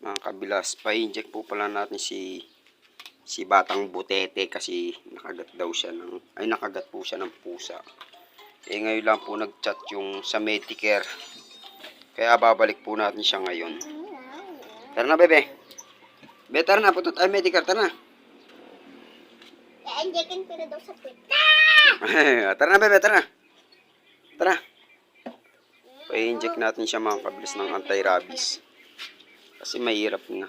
Mga kabilas, pa-inject po pala natin si Batang Butete kasi nakagat daw siya nakagat po siya ng pusa. Eh ngayon lang po nag-chat yung sa Medicare. Kaya babalik po natin siya ngayon. Tara na, bebe. Bebe, tara na. Punta tayo Medicare, tara na. I-injectin ko na daw sa pita. Tara na, bebe, tara na. Tara. Pa-inject natin siya mga kabilas ng anti-rabies. Kasi mahirap na.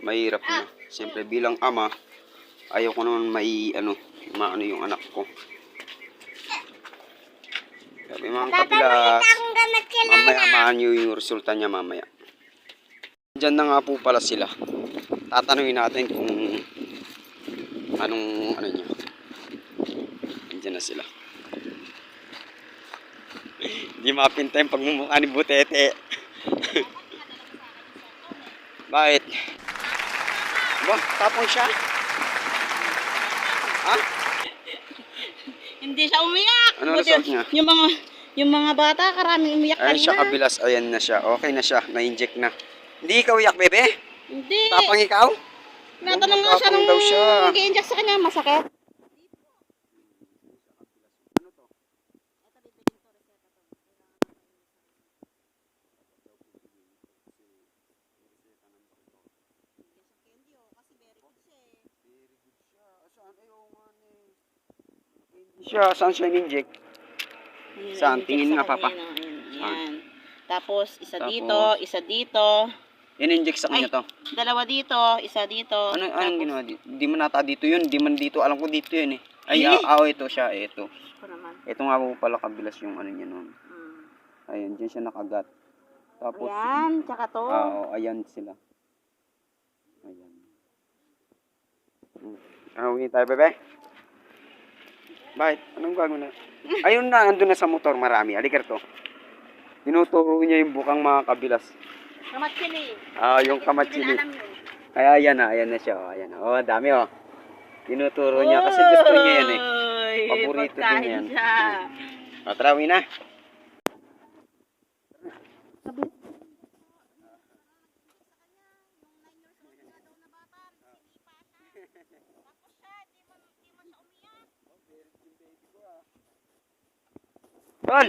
Mahirap na. Siyempre bilang ama, ayaw ko naman maano yung anak ko. Sabi mga kabilas, mamaya amahan nyo yung resulta niya mamaya. Diyan na nga po pala sila. Tatanungin natin kung anong niya. Diyan na sila. Hindi mapinta yung pagmumukha ni Butete. Bakit? Ba, tapon siya? Ha? Hindi siya umiyak. Ano result niya? Yung mga bata, karaming umiyak Ayan kanina. siya kabilas, ayan na siya. Okay na siya, na-inject na. Hindi ikaw iyak, bebe? Hindi. Tapang ikaw? Natanong nga siya Tapang nung daw siya. nag-i-inject sa kanya, masakit. Saan siya in-inject? Saan? Tingin nga, Papa. Yan. Tapos, isa Tapos, dito. In-inject sa kanya to. Dalawa dito, isa dito. Anong ginawa dito? Di man nata dito yun. Di man dito. Alam ko dito yun eh. Ay, ito siya. Ito. Ito nga po pala kabilas yung ano niya noon. Ayan, dyan siya nakagat. Tapos, Ayan, tsaka to. ayan sila. Ayan. Huwagin tayo, bebe. Bakit? Anong gagawin na? Ayun na, andun na sa motor, marami. Alikar to. Tinuturo niya yung bukang mga kabilas. Kamatsili. Yung kamatsili. Kaya ayan na siya. Ayan. Dami Tinuturo niya kasi gusto niya yan eh. Paborito din yan. Tara, uwi na. Tol!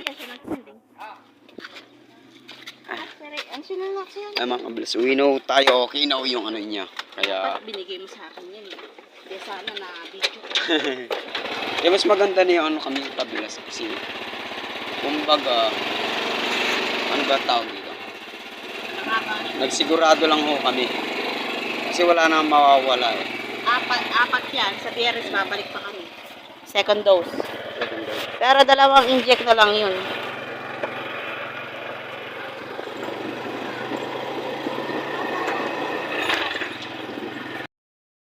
Ang sinulak siya. Ay mga kabilas, uwi na tayo. Okay na yung ano niya. Kaya, Binigay mo sa akin yan eh. Hindi sana na video. kaya mas maganda na yung ano kami kabilas. Kasi, kumbaga, ano ba tawag dito? Nagsigurado lang ho kami. Kasi wala nang mawawala eh. Apat yan. Sa Biyernes babalik pa kami. Second dose. Pero dalawang inject na lang yun.